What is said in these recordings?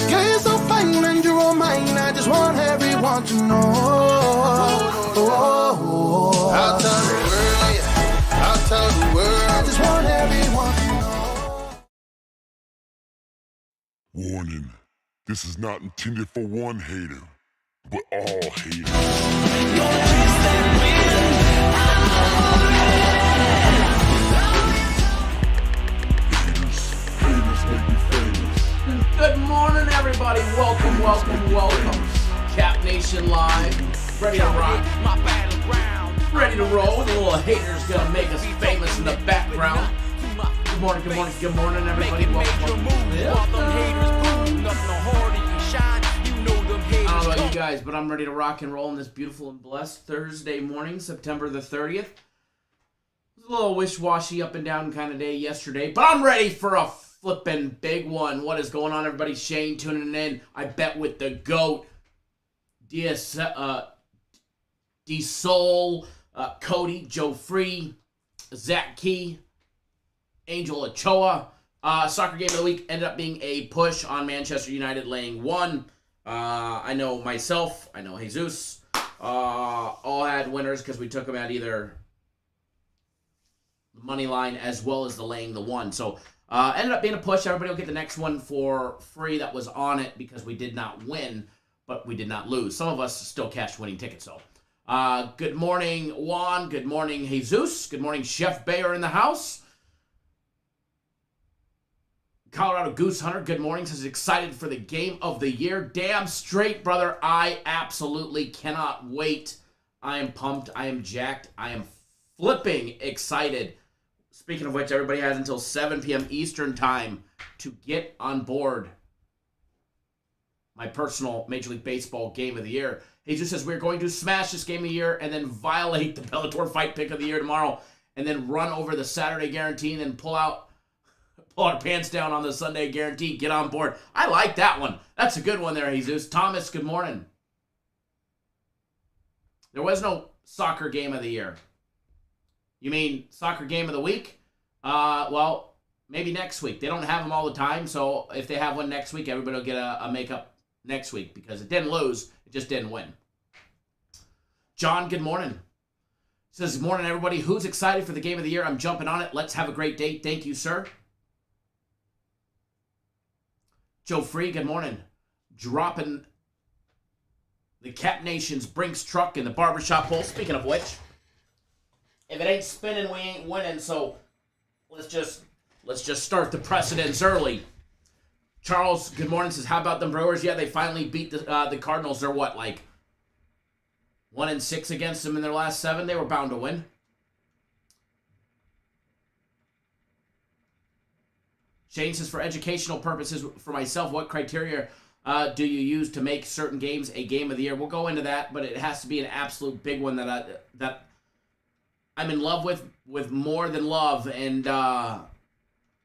You're so fine and you're all mine. I just want everyone to know. I'll tell the world, yeah. I'll tell the world. I just want everyone to know. Warning, this is not intended for one hater, but all haters. Haters make me famous. Good morning, everybody. Welcome, welcome, welcome. Cap Nation Live. Ready to rock. Ready to roll. The little haters gonna make us famous in the background. Good morning, good morning, good morning, everybody. Welcome. I don't know about you guys, but I'm ready to rock and roll on this beautiful and blessed Thursday morning, September the 30th. It was a little wish-washy, up and down kind of day yesterday, but I'm ready for a flipping big one. What is going on, everybody? Shane tuning in. I bet with the GOAT, D-Soul, Cody, Joe Free, Zach Key, Angel Ochoa. Soccer game of the week ended up being a push on Manchester United laying 1. I know myself, I know Jesus, all had winners because we took them at either the money line as well as the laying the 1. So ended up being a push. Everybody will get the next one for free that was on it because we did not win, but we did not lose. Some of us still cashed winning tickets, though. Good morning, Juan. Good morning, Jesus. Good morning, Chef Bayer in the house. Colorado Goose Hunter, good morning. Says excited for the game of the year. Damn straight, brother. I absolutely cannot wait. I am pumped. I am jacked. I am flipping excited. Speaking of which, everybody has until 7 p.m. Eastern time to get on board my personal Major League Baseball game of the year. He just says we're going to smash this game of the year and then violate the Bellator fight pick of the year tomorrow and then run over the Saturday guarantee and then pull our pants down on the Sunday guarantee. Get on board. I like that one. That's a good one there, Jesus. Thomas, good morning. There was no soccer game of the year. You mean soccer game of the week? Well, maybe next week. They don't have them all the time, so if they have one next week, everybody will get a makeup next week because it didn't lose. It just didn't win. John, good morning. Says, good morning, everybody. Who's excited for the game of the year? I'm jumping on it. Let's have a great day. Thank you, sir. Joe Free, good morning. Dropping the Cap Nation's Brinks truck in the barbershop hole. Speaking of which, if it ain't spinning, we ain't winning. So let's just start the precedence early. Charles, good morning. Says, how about them Brewers? Yeah, they finally beat the Cardinals. They're what, like 1-6 against them in their last 7? They were bound to win. Shane says, for educational purposes, for myself, what criteria do you use to make certain games a game of the year? We'll go into that, but it has to be an absolute big one that I'm in love with more than love, and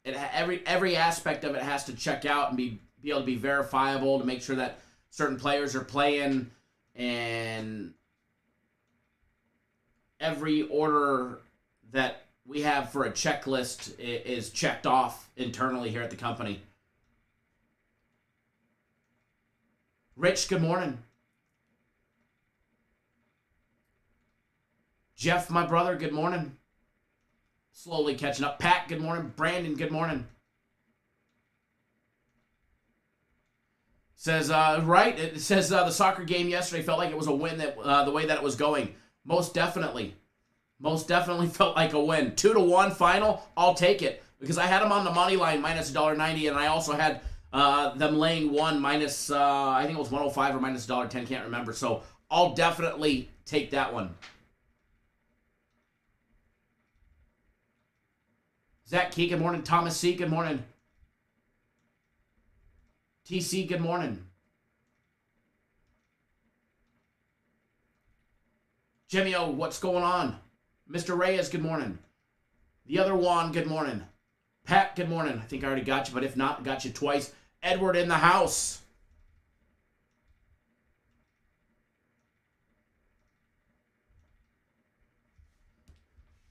every aspect of it has to check out and be able to be verifiable to make sure that certain players are playing, and every order that we have for a checklist is checked off internally here at the company. Rich, good morning. Jeff, my brother, good morning. Slowly catching up. Pat, good morning. Brandon, good morning. Says, right, it says the soccer game yesterday felt like it was a win that the way that it was going. Most definitely. Most definitely felt like a win. 2-1 final, I'll take it. Because I had them on the money line minus $1.90, and I also had them laying 1 minus, I think it was 105 or minus $1.10, can't remember. So I'll definitely take that one. Zach Key, good morning. Thomas C, good morning. TC, good morning. Jimmy O, what's going on? Mr. Reyes, good morning. The other Juan, good morning. Pat, good morning. I think I already got you, but if not, got you twice. Edward in the house.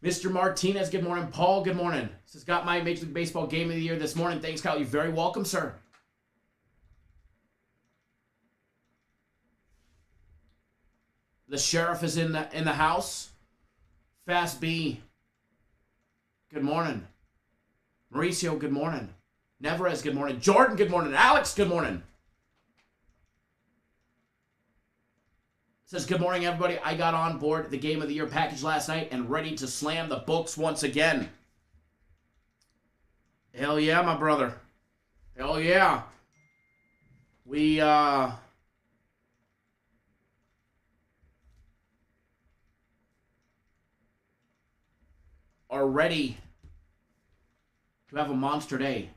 Mr. Martinez, good morning. Paul, good morning. This has got my Major League Baseball game of the year this morning. Thanks, Kyle. You're very welcome, sir. The sheriff is in the house. Fast B, good morning. Mauricio, good morning. Neverez, good morning. Jordan, good morning. Alex, good morning. Says, good morning, everybody. I got on board the Game of the Year package last night and ready to slam the books once again. Hell yeah, my brother. Hell yeah. We, are ready to have a monster day.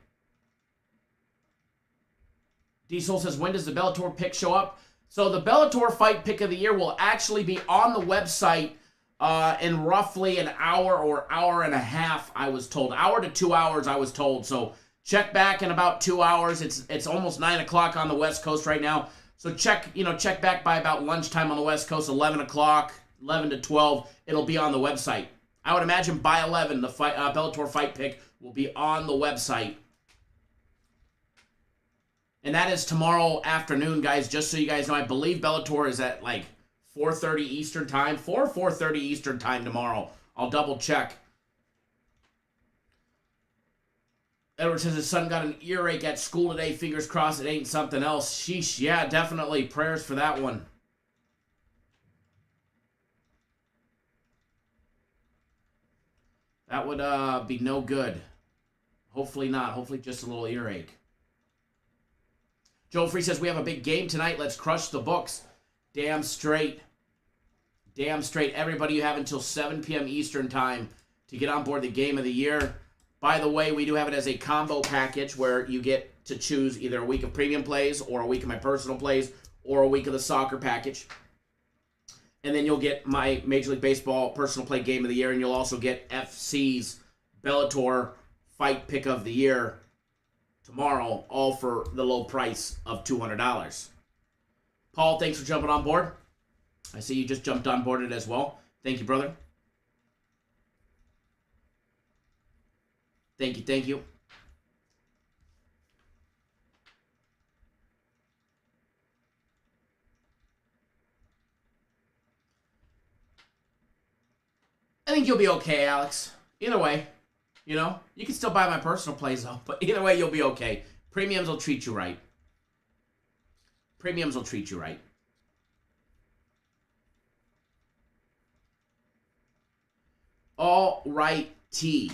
Diesel says, when does the Bellator pick show up? So the Bellator fight pick of the year will actually be on the website in roughly an hour or hour and a half, I was told. Hour to 2 hours, I was told. So check back in about 2 hours. It's almost 9 o'clock on the West Coast right now. So check back by about lunchtime on the West Coast, 11 o'clock, 11 to 12. It'll be on the website. I would imagine by 11, the Bellator fight pick will be on the website. And that is tomorrow afternoon, guys. Just so you guys know, I believe Bellator is at like 4:30 Eastern time. 4:30 Eastern time tomorrow. I'll double check. Edward says his son got an earache at school today. Fingers crossed it ain't something else. Sheesh. Yeah, definitely. Prayers for that one. That would be no good. Hopefully not. Hopefully just a little earache. Joe Free says, we have a big game tonight. Let's crush the books. Damn straight. Damn straight. Everybody, you have until 7 p.m. Eastern time to get on board the game of the year. By the way, we do have it as a combo package where you get to choose either a week of premium plays or a week of my personal plays or a week of the soccer package. And then you'll get my Major League Baseball personal play game of the year, and you'll also get FC's Bellator fight pick of the year tomorrow, all for the low price of $200. Paul, thanks for jumping on board. I see you just jumped on board it as well. Thank you, brother. Thank you, thank you. I think you'll be okay, Alex. Either way. You know, you can still buy my personal plays, though. But either way, you'll be okay. Premiums will treat you right. Premiums will treat you right. All right, T.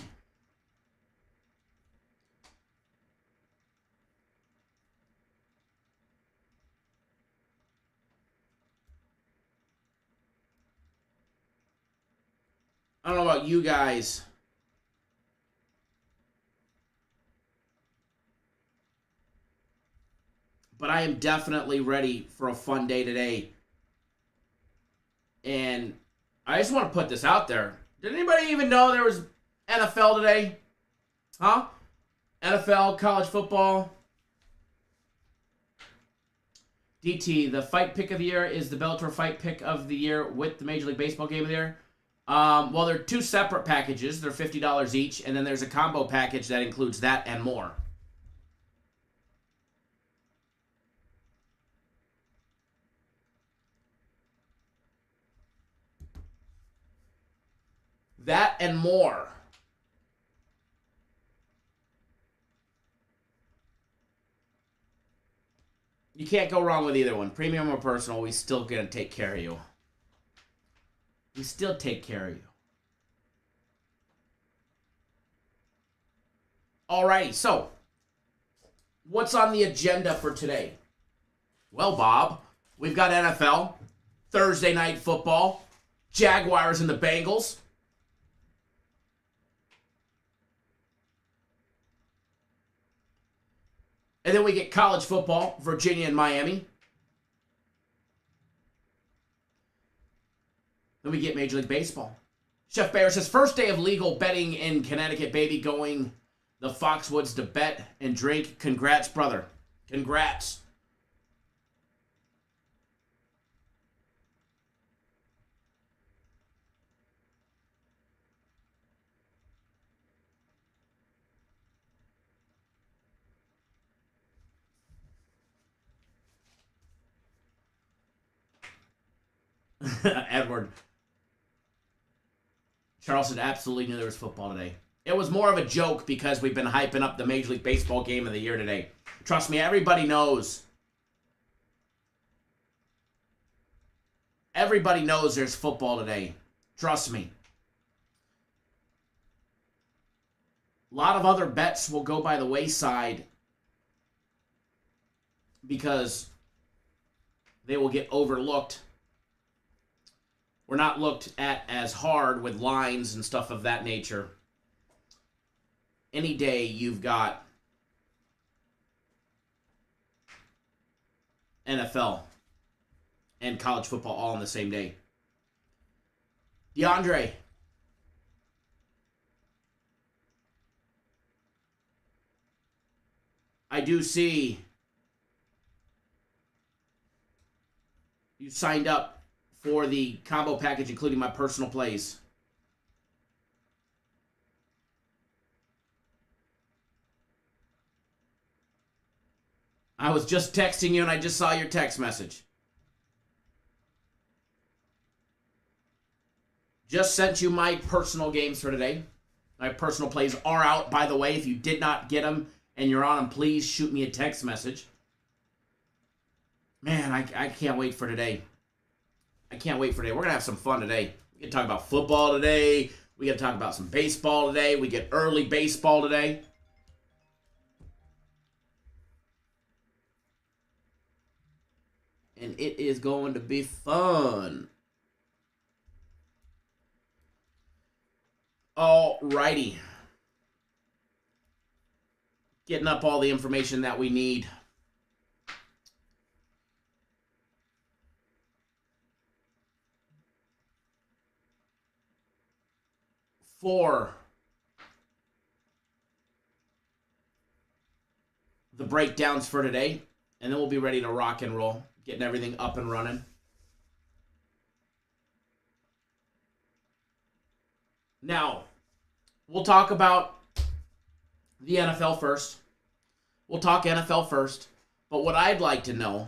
I don't know about you guys. But I am definitely ready for a fun day today. And I just want to put this out there. Did anybody even know there was NFL today? Huh? NFL, college football. DT, the fight pick of the year is the Bellator fight pick of the year with the Major League Baseball game of the year. Well, they're two separate packages. They're $50 each. And then there's a combo package that includes that and more. That and more. You can't go wrong with either one. Premium or personal, we still gonna take care of you. We still take care of you. Alrighty, so what's on the agenda for today? Well, Bob, we've got NFL, Thursday night football, Jaguars and the Bengals. And then we get college football, Virginia and Miami. Then we get Major League Baseball. Chef Bear says, first day of legal betting in Connecticut, baby, going the Foxwoods to bet and drink. Congrats, brother. Congrats. Edward. Charleston absolutely knew there was football today. It was more of a joke because we've been hyping up the Major League Baseball game of the year today. Trust me, everybody knows. Everybody knows there's football today. Trust me. A lot of other bets will go by the wayside because they will get overlooked. We're not looked at as hard with lines and stuff of that nature. Any day you've got NFL and college football all on the same day. DeAndre. I do see you signed up for the combo package, including my personal plays. I was just texting you and I just saw your text message. Just sent you my personal games for today. My personal plays are out, by the way. If you did not get them and you're on them, please shoot me a text message. Man, I can't wait for today. I can't wait for today. We're going to have some fun today. We can talk about football today. We got to talk about some baseball today. We get early baseball today. And it is going to be fun. Alrighty. Getting up all the information that we need. For the breakdowns for today, and then we'll be ready to rock and roll, getting everything up and running. Now, we'll talk about the NFL first. We'll talk NFL first, but what I'd like to know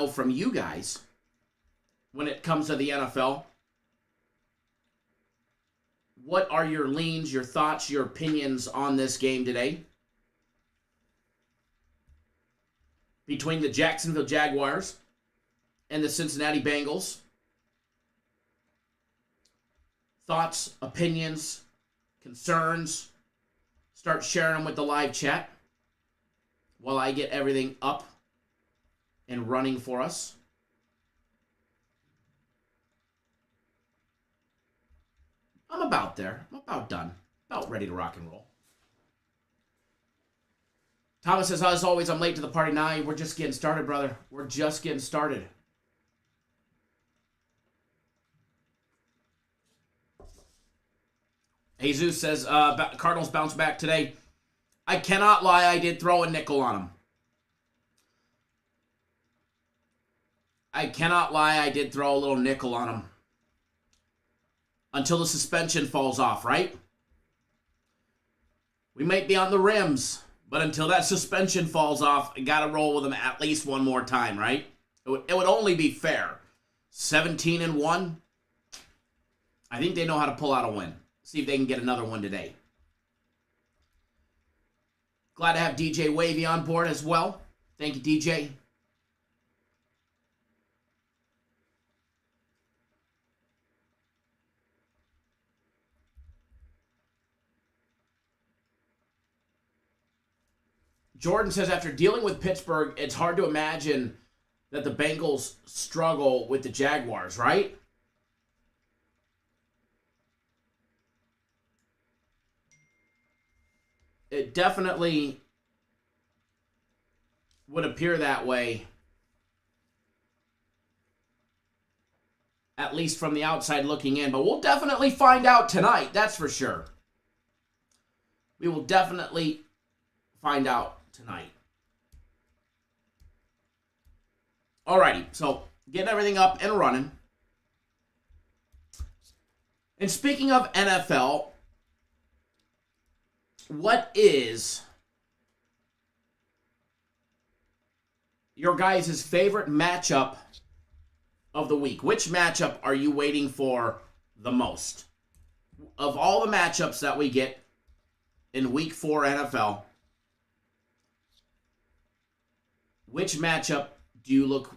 from you guys when it comes to the NFL, what are your leans, your thoughts, your opinions on this game today? Between the Jacksonville Jaguars and the Cincinnati Bengals. Thoughts, opinions, concerns. Start sharing them with the live chat while I get everything up and running for us. I'm about there. I'm about done. About ready to rock and roll. Thomas says, as always, I'm late to the party now. We're just getting started, brother. We're just getting started. Jesus says, Cardinals bounce back today. I cannot lie, I did throw a nickel on them. I cannot lie, I did throw a little nickel on them. Until the suspension falls off, right? We might be on the rims, but until that suspension falls off, I got to roll with them at least one more time, right? It would only be fair. 17-1. I think they know how to pull out a win. See if they can get another one today. Glad to have DJ Wavy on board as well. Thank you, DJ. Jordan says, after dealing with Pittsburgh, it's hard to imagine that the Bengals struggle with the Jaguars, right? It definitely would appear that way, at least from the outside looking in. But we'll definitely find out tonight, that's for sure. We will definitely find out tonight. Alrighty, so getting everything up and running. And speaking of NFL, what is your guys' favorite matchup of the week? Which matchup are you waiting for the most? Of all the matchups that we get in week 4 NFL, which matchup do you look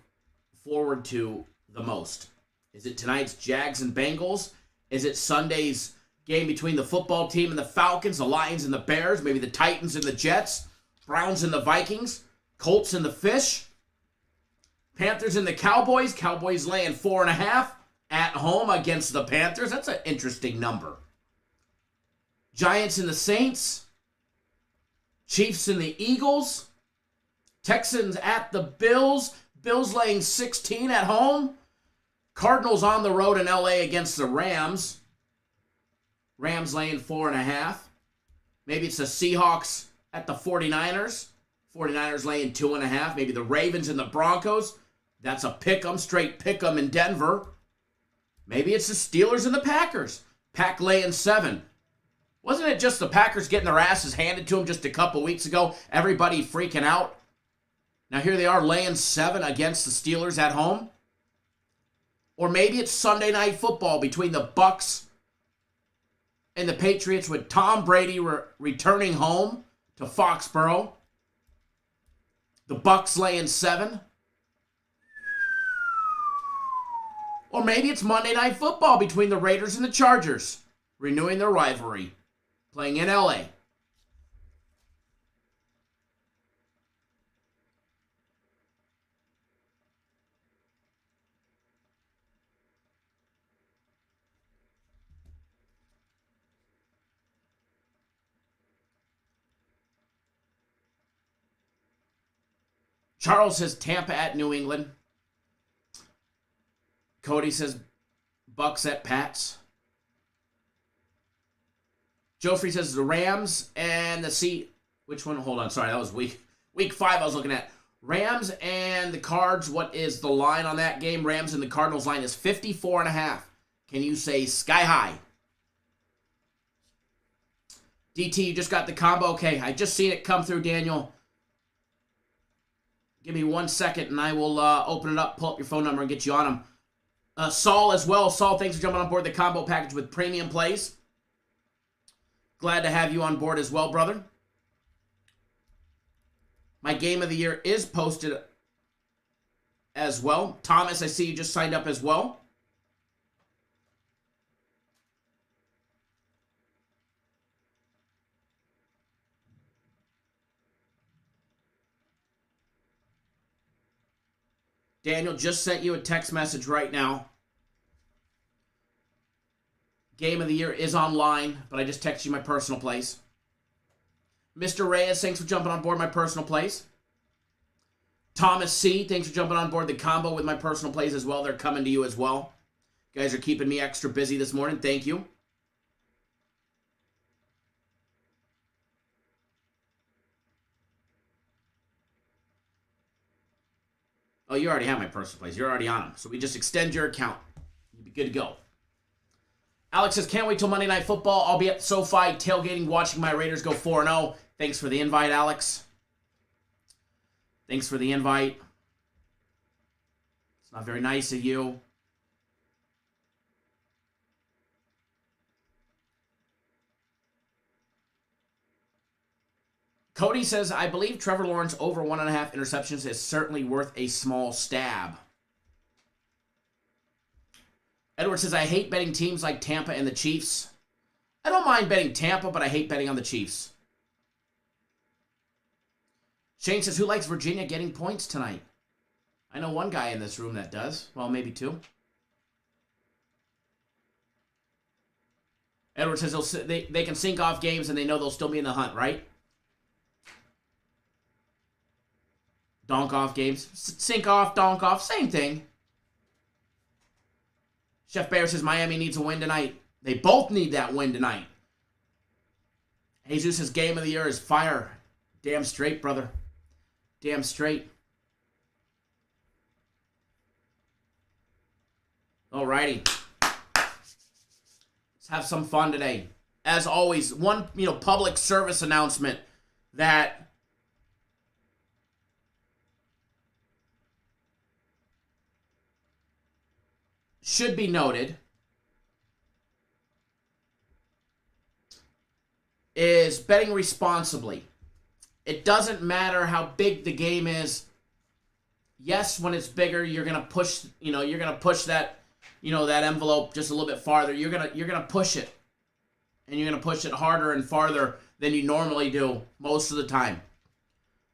forward to the most? Is it tonight's Jags and Bengals? Is it Sunday's game between the football team and the Falcons, the Lions and the Bears, maybe the Titans and the Jets, Browns and the Vikings, Colts and the Fish, Panthers and the Cowboys? Cowboys laying 4.5 at home against the Panthers. That's an interesting number. Giants and the Saints, Chiefs and the Eagles, Texans at the Bills, Bills laying 16 at home, Cardinals on the road in LA against the Rams, Rams laying 4.5. Maybe it's the Seahawks at the 49ers, 49ers laying 2.5. Maybe the Ravens and the Broncos. That's a pick'em, straight pick'em in Denver. Maybe it's the Steelers and the Packers, Pack laying 7. Wasn't it just the Packers getting their asses handed to them just a couple weeks ago? Everybody freaking out. Now here they are laying 7 against the Steelers at home. Or maybe it's Sunday Night Football between the Bucs and the Patriots with Tom Brady returning home to Foxborough. The Bucs laying 7. Or maybe it's Monday Night Football between the Raiders and the Chargers, renewing their rivalry, playing in LA. Charles says Tampa at New England. Cody says Bucks at Pats. Joffrey says the Rams and the Which one? Hold on. Sorry, that was week 5 I was looking at. Rams and the Cards. What is the line on that game? Rams and the Cardinals line is 54.5. Can you say sky high? DT, you just got the combo. Okay, I just seen it come through, Daniel. Give me 1 second and I will open it up, pull up your phone number, and get you on them. Saul as well. Saul, thanks for jumping on board the combo package with premium plays. Glad to have you on board as well, brother. My game of the year is posted as well. Thomas, I see you just signed up as well. Daniel just sent you a text message right now. Game of the year is online, but I just texted you my personal place. Mr. Reyes, thanks for jumping on board my personal place. Thomas C, thanks for jumping on board the combo with my personal plays as well. They're coming to you as well. You guys are keeping me extra busy this morning. Thank you. Oh, you already have my personal plays. You're already on them. So we just extend your account. You'll be good to go. Alex says, can't wait till Monday Night Football. I'll be at SoFi tailgating, watching my Raiders go 4-0. Thanks for the invite, Alex. Thanks for the invite. It's not very nice of you. Cody says, I believe Trevor Lawrence over 1.5 interceptions is certainly worth a small stab. Edward says, I hate betting teams like Tampa and the Chiefs. I don't mind betting Tampa, but I hate betting on the Chiefs. Shane says, who likes Virginia getting points tonight? I know one guy in this room that does. Well, maybe 2. Edward says they can sink off games and they know they'll still be in the hunt, right? donk off games. Sink off, donk off, same thing. Chef Bear says Miami needs a win tonight. They both need that win tonight. Jesus' game of the year is fire. Damn straight, brother. Damn straight. Alrighty. Let's have some fun today. As always, one public service announcement that should be noted is betting responsibly. It doesn't matter how big the game is. Yes, when it's bigger, you're gonna push. You're gonna push that, that envelope just a little bit farther. You're gonna push it, and you're gonna push it harder and farther than you normally do most of the time.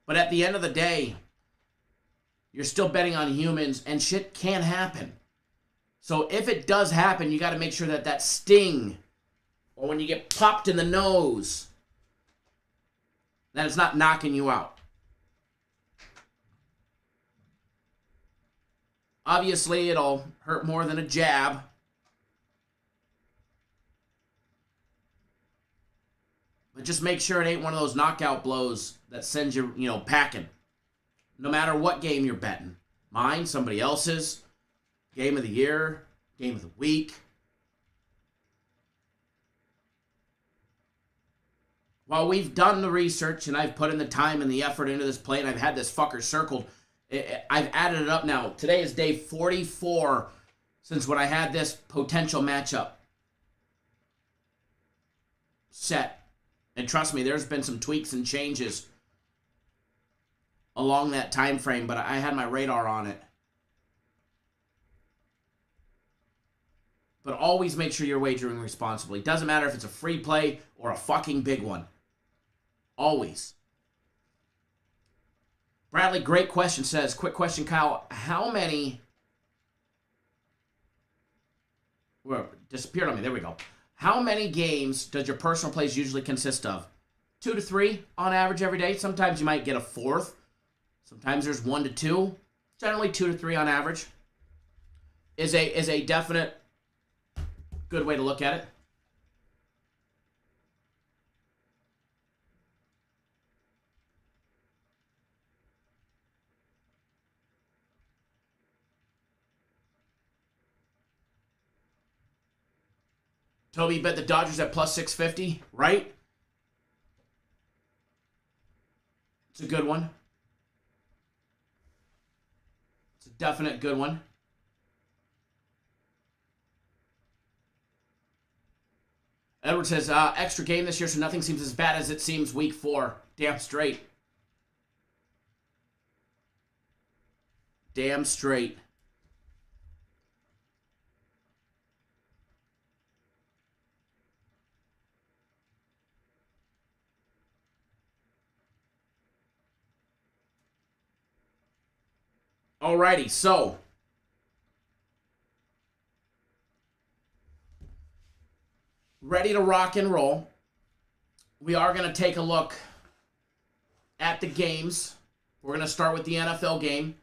But at the end of the day, you're still betting on humans, and shit can happen. So if it does happen, you got to make sure that sting, or when you get popped in the nose, that it's not knocking you out. Obviously, it'll hurt more than a jab. But just make sure it ain't one of those knockout blows that sends you, packing. No matter what game you're betting. Mine, somebody else's, game of the year, game of the week. While we've done the research and I've put in the time and the effort into this play and I've had this fucker circled, I've added it up now. Today is day 44 since when I had this potential matchup set. And trust me, there's been some tweaks and changes along that time frame, but I had my radar on it. But always make sure you're wagering responsibly. Doesn't matter if it's a free play or a fucking big one. Always. Bradley, great question, says, quick question, Kyle. How many... Well, disappeared on me. There we go. How many games does your personal plays usually consist of? 2 to 3 on average every day. Sometimes you might get a fourth. Sometimes there's 1 to 2. Generally 2 to 3 on average. Is a definite good way to look at it. Toby bet the Dodgers at plus 650, right? It's a good one. It's a definite good one. Edward says, extra game this year, so nothing seems as bad as it seems week 4. Damn straight. Damn straight. Alrighty, so ready to rock and roll. We are going to take a look at the games. We're going to start with the NFL game.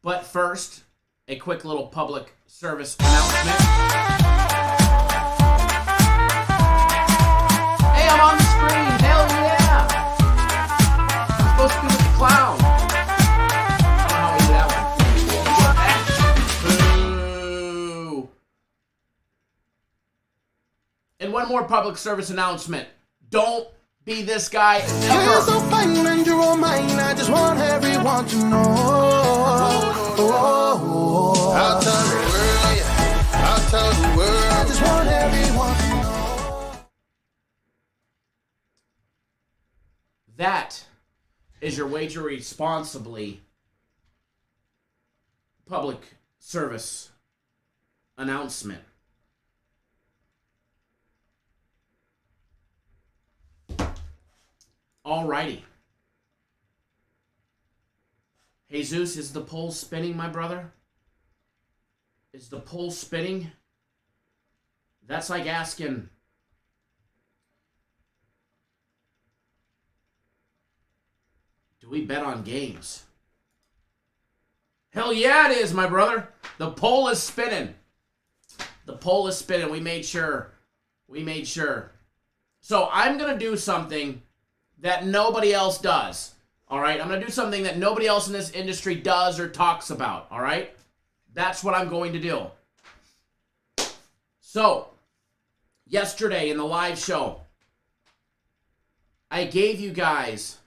But first, a quick little public service announcement. Hey, I'm on the screen. Hell yeah. I'm supposed to be with the clown. I don't know how we do that one. Boo. And one more public service announcement. Don't be this guy ever. You're so fine and you're all mine. I just want everyone to know. I'll tell the world, yeah. I'll tell the world. I just want everyone to know. That is your wager responsibly public service announcement. Alrighty. Jesus, is the pole spinning, my brother? Is the pole spinning? That's like asking Do we bet on games? Hell yeah, it is, my brother. The poll is spinning. The poll is spinning. We made sure. So I'm going to do something that nobody else does. All right? I'm going to do something that nobody else in this industry does or talks about. All right? That's what I'm going to do. So, yesterday in the live show, I gave you guys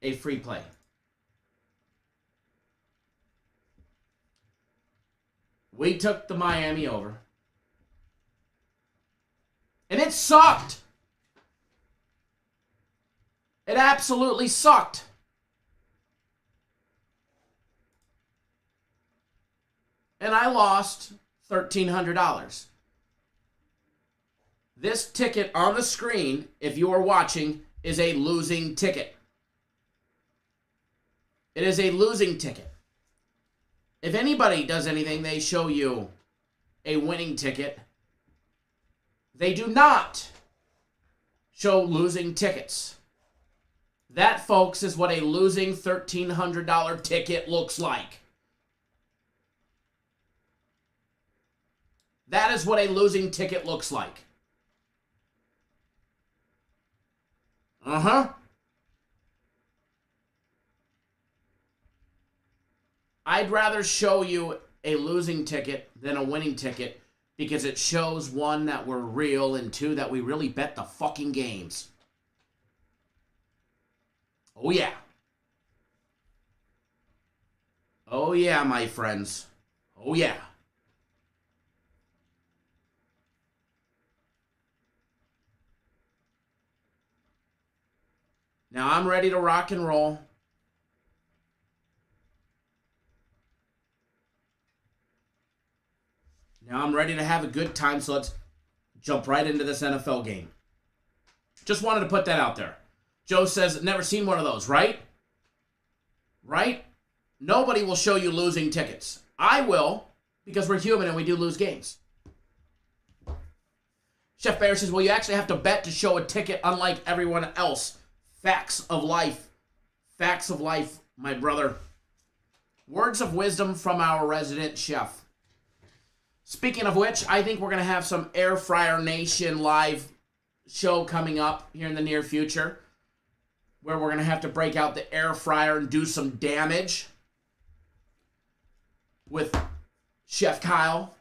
a free play. We took the Miami over. And it sucked. It absolutely sucked. And I lost $1,300. This ticket on the screen, if you are watching, is a losing ticket. It is a losing ticket. If anybody does anything, they show you a winning ticket. They do not show losing tickets. That, folks, is what a losing $1,300 ticket looks like. That is what a losing ticket looks like. I'd rather show you a losing ticket than a winning ticket because it shows, one, that we're real, and two, that we really bet the fucking games. Oh, yeah. Oh, yeah, my friends. Oh, yeah. Now I'm ready to rock and roll. Now I'm ready to have a good time, so let's jump right into this NFL game. Just wanted to put that out there. Joe says, never seen one of those, right? Right? Nobody will show you losing tickets. I will, because we're human and we do lose games. Chef Bear says, well, you actually have to bet to show a ticket unlike everyone else. Facts of life. Facts of life, my brother. Words of wisdom from our resident chef. Speaking of which, I think we're going to have some Air Fryer Nation live show coming up here in the near future, where we're going to have to break out the air fryer and do some damage with Chef Kyle.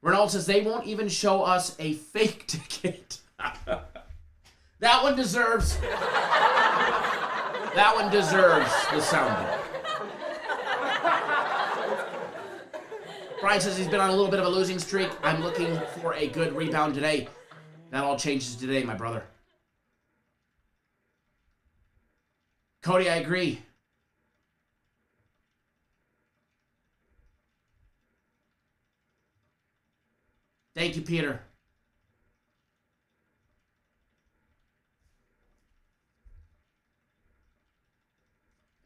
Ronald says they won't even show us a fake ticket. That one deserves the soundbite. Brian says he's been on a little bit of a losing streak. I'm looking for a good rebound today. That all changes today, my brother. Cody, I agree. Thank you, Peter.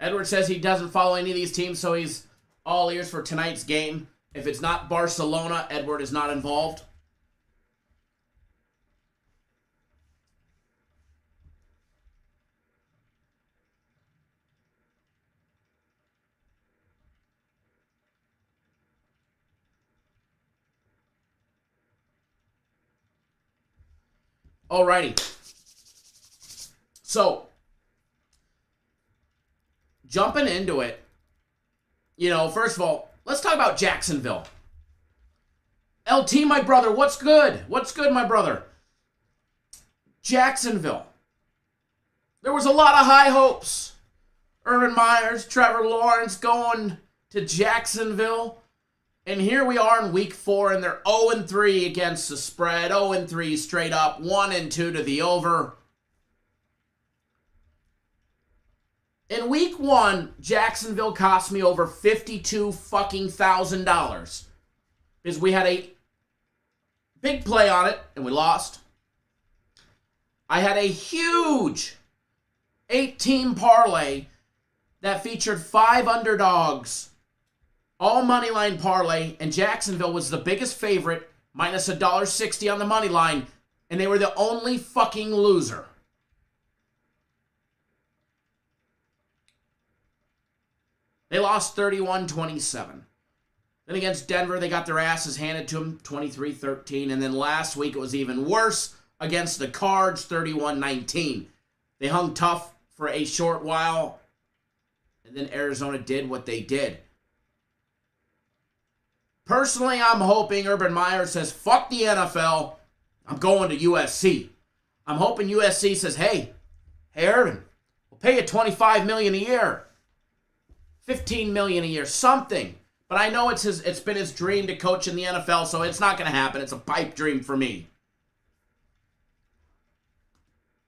Edward says he doesn't follow any of these teams, so he's all ears for tonight's game. If it's not Barcelona, Edward is not involved. Alrighty. So, jumping into it, first of all, let's talk about Jacksonville. LT, my brother, what's good? What's good, my brother? Jacksonville. There was a lot of high hopes. Urban Myers, Trevor Lawrence going to Jacksonville. And here we are in week 4, and they're 0-3 against the spread. 0-3 straight up. 1-2 to the over. In week 1, Jacksonville cost me over $52,000 because we had a big play on it and we lost. I had a huge 8-team parlay that featured 5 underdogs, all moneyline parlay, and Jacksonville was the biggest favorite minus $1.60 on the money line, and they were the only fucking loser. They lost 31-27. Then against Denver, they got their asses handed to them 23-13. And then last week, it was even worse against the Cards, 31-19. They hung tough for a short while, and then Arizona did what they did. Personally, I'm hoping Urban Meyer says, fuck the NFL, I'm going to USC. I'm hoping USC says, hey Urban, we'll pay you $25 million a year. $15 million a year, something. But I know it's been his dream to coach in the NFL, so it's not going to happen. It's a pipe dream for me.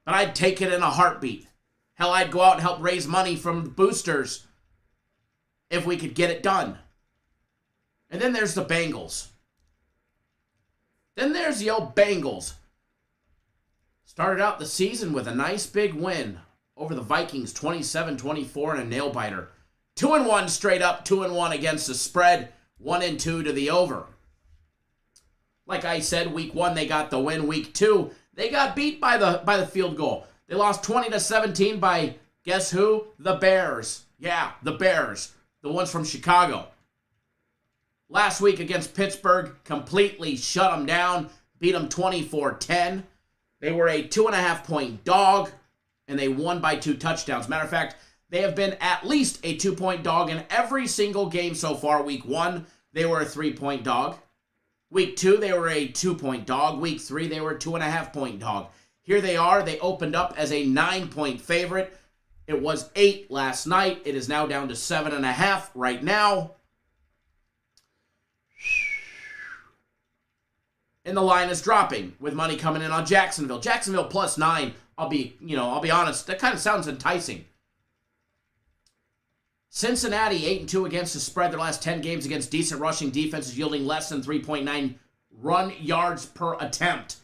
But I'd take it in a heartbeat. Hell, I'd go out and help raise money from boosters if we could get it done. And then there's the Bengals. Then there's the old Bengals. Started out the season with a nice big win over the Vikings, 27-24 and a nail-biter. 2-1 straight up, 2-1 against the spread, 1-2 to the over. Like I said, week 1 they got the win. Week 2 they got beat by the field goal. They lost 20-17 by, guess who? The Bears. Yeah, the Bears. The ones from Chicago. Last week against Pittsburgh, completely shut them down, beat them 24-10. They were a 2.5-point dog, and they won by 2 touchdowns. Matter of fact, they have been at least a 2-point dog in every single game so far. Week 1, they were a 3-point dog. Week 2, they were a 2-point dog. Week 3, they were a 2.5-point dog. Here they are. They opened up as a 9-point favorite. It was 8 last night. It is now down to 7.5 right now. And the line is dropping with money coming in on Jacksonville. Jacksonville plus 9. I'll be honest. That kind of sounds enticing. Cincinnati 8-2 against the spread. Their last 10 games against decent rushing defenses, yielding less than 3.9 run yards per attempt.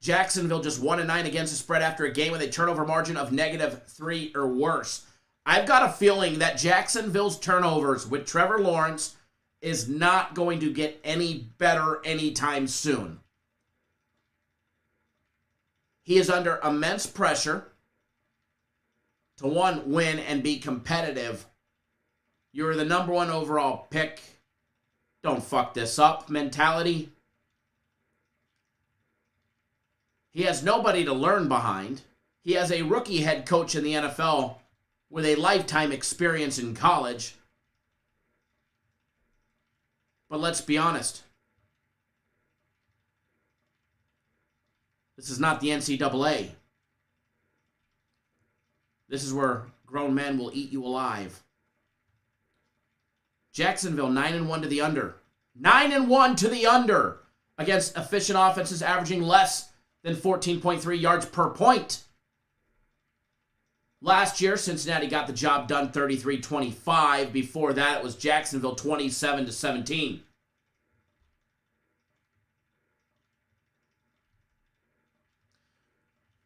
Jacksonville just 1-9 against the spread after a game with a turnover margin of -3 or worse. I've got a feeling that Jacksonville's turnovers with Trevor Lawrence is not going to get any better anytime soon. He is under immense pressure to, one, win and be competitive. You're the number 1 overall pick. Don't fuck this up mentality. He has nobody to learn behind. He has a rookie head coach in the NFL with a lifetime experience in college. But let's be honest. This is not the NCAA. This is where grown men will eat you alive. Jacksonville 9-1 to the under. 9-1 to the under against efficient offenses averaging less than 14.3 yards per point. Last year, Cincinnati got the job done 33-25. Before that, it was Jacksonville 27-17.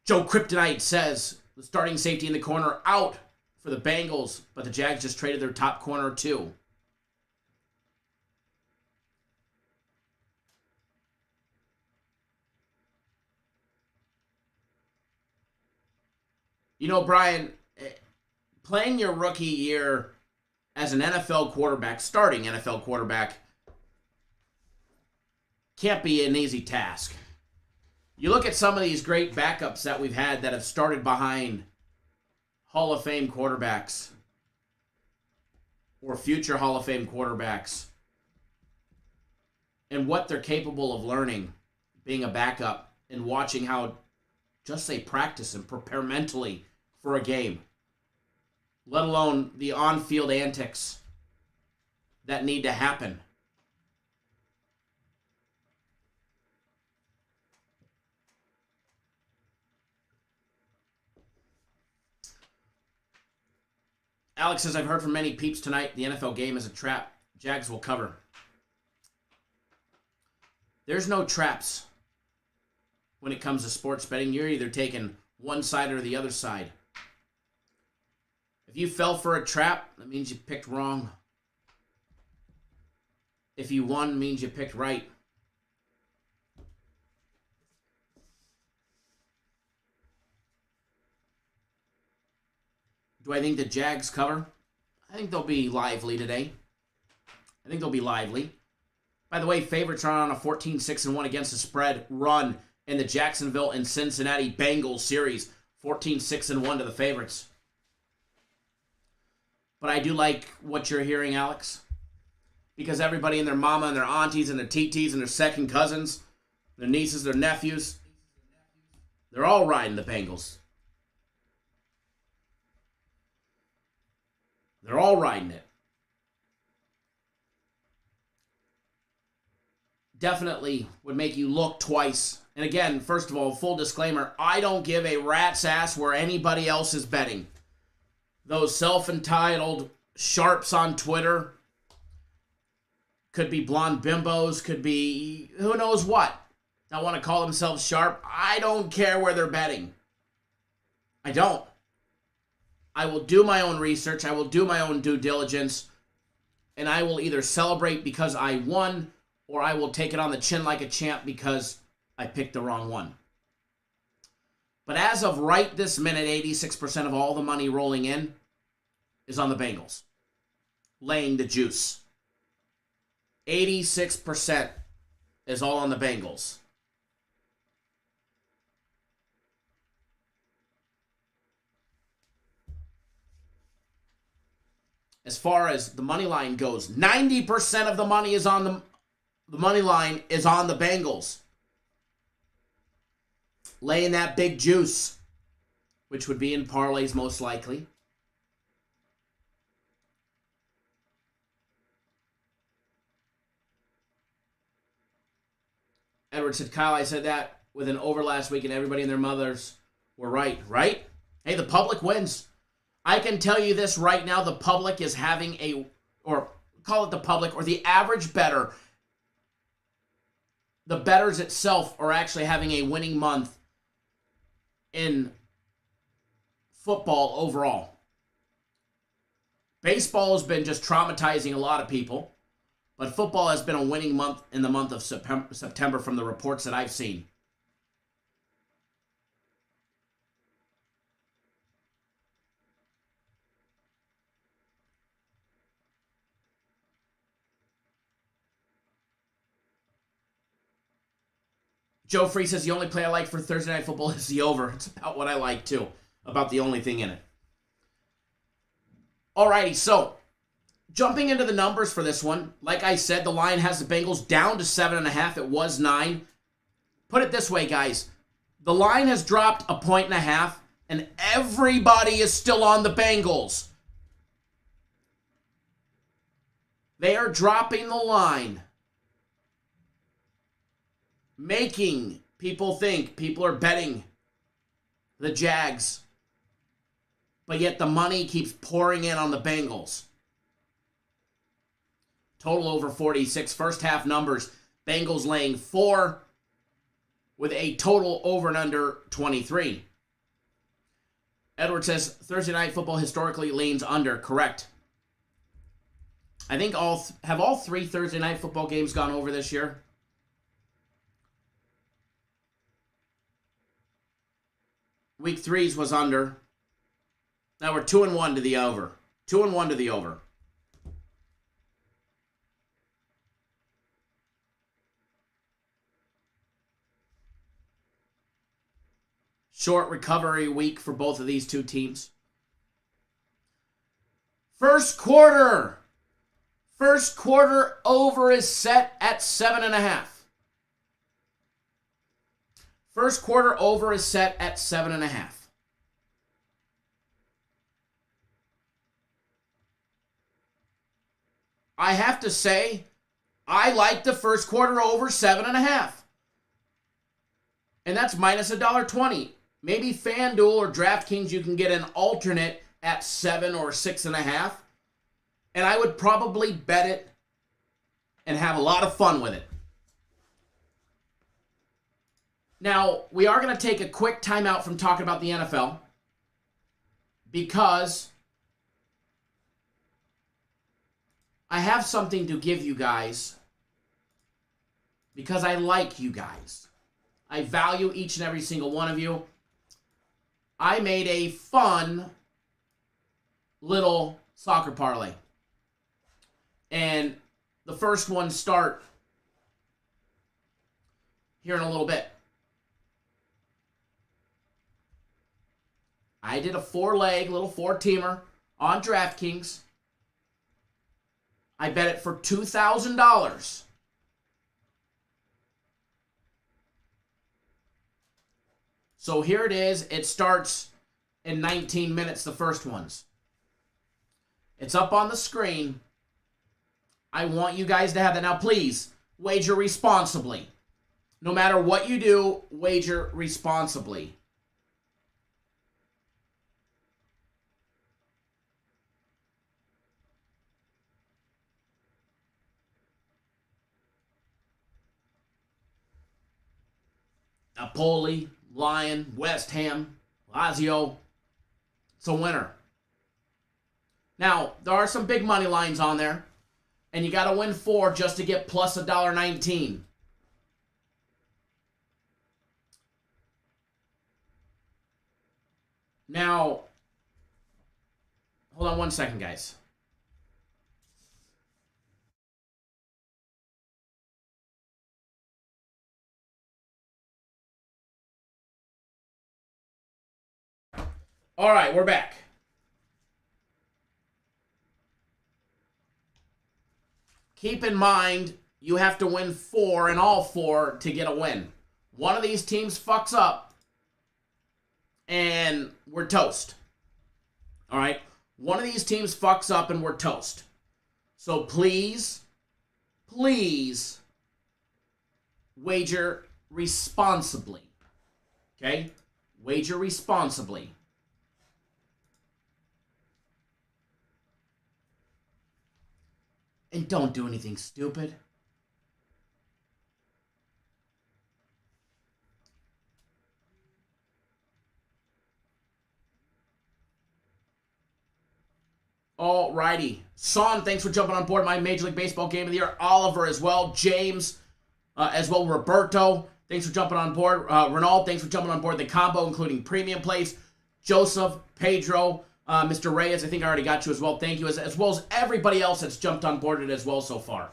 Joe Kryptonite says the starting safety in the corner out for the Bengals, but the Jags just traded their top corner too. You know, Brian, playing your rookie year as an NFL quarterback, starting NFL quarterback, can't be an easy task. You look at some of these great backups that we've had that have started behind Hall of Fame quarterbacks or future Hall of Fame quarterbacks and what they're capable of learning being a backup and watching how just they practice and prepare mentally for a game, let alone the on-field antics that need to happen. Alex says, I've heard from many peeps tonight, the NFL game is a trap. Jags will cover. There's no traps when it comes to sports betting. You're either taking one side or the other side. If you fell for a trap, that means you picked wrong. If you won, means you picked right. Do I think the Jags cover? I think they'll be lively today. I think they'll be lively. By the way, favorites are on a 14-6-1 against the spread run in the Jacksonville and Cincinnati Bengals series. 14-6-1 to the favorites. But I do like what you're hearing, Alex. Because everybody and their mama and their aunties and their titis and their second cousins, their nieces, their nephews, they're all riding the Bengals. They're all riding it. Definitely would make you look twice. And again, first of all, full disclaimer, I don't give a rat's ass where anybody else is betting. Those self-entitled sharps on Twitter, could be blonde bimbos, could be who knows what, that want to call themselves sharp. I don't care where they're betting. I don't. I will do my own research. I will do my own due diligence. And I will either celebrate because I won, or I will take it on the chin like a champ because I picked the wrong one. But as of right this minute, 86% of all the money rolling in is on the Bengals, laying the juice. 86% is all on the Bengals. As far as the money line goes, 90% of the money is on the money line is on the Bengals. Laying that big juice, which would be in parlays most likely. Edward said, Kyle, I said that with an over last week and everybody and their mothers were right. Right? Hey, the public wins. I can tell you this right now, the public is having or call it the public, or the average bettor, the bettors itself are actually having a winning month in football overall. Baseball has been just traumatizing a lot of people, but football has been a winning month in the month of September from the reports that I've seen. Joe Free says the only play I like for Thursday Night Football is the over. It's about what I like, too. About the only thing in it. Alrighty, so jumping into the numbers for this one, like I said, the line has the Bengals down to 7.5. It was 9. Put it this way, guys. The line has dropped 1.5, and everybody is still on the Bengals. They are dropping the line, making people think people are betting the Jags, but yet the money keeps pouring in on the Bengals. Total over 46. First half numbers, Bengals laying 4 with a total over and under 23. Edward says Thursday Night Football historically leans under. Correct. I think all 3 Thursday Night Football games gone over this year? Week 3's was under. Now we're 2-1 to the over. 2-1 to the over. Short recovery week for both of these two teams. First quarter over is set at 7.5. First quarter over is set at 7.5. I have to say, I like the first quarter over 7.5. And that's minus $1.20. Maybe FanDuel or DraftKings, you can get an alternate at 7 or 6.5. And I would probably bet it and have a lot of fun with it. Now, we are going to take a quick timeout from talking about the NFL because I have something to give you guys because I like you guys. I value each and every single one of you. I made a fun little soccer parlay. And the first one start here in a little bit. I did a 4-leg, little 4-teamer on DraftKings. I bet it for $2,000. So here it is. It starts in 19 minutes, the first ones. It's up on the screen. I want you guys to have that. Now, please, wager responsibly. No matter what you do, wager responsibly. Napoli, Lyon, West Ham, Lazio. It's a winner. Now, there are some big money lines on there, and you got to win 4 just to get plus $1.19. Now, hold on one second, guys. All right, we're back. Keep in mind, you have to win 4 in all 4 to get a win. One of these teams fucks up, and we're toast. All right? One of these teams fucks up, and we're toast. So please, please wager responsibly. Okay? Wager responsibly. And don't do anything stupid. Alrighty. Son, thanks for jumping on board my Major League Baseball Game of the Year. Oliver as well. James as well. Roberto, thanks for jumping on board. Renald, thanks for jumping on board the combo, including premium plays. Joseph, Pedro, Mr. Reyes, I think I already got you as well. Thank you, as well as everybody else that's jumped on board it as well so far.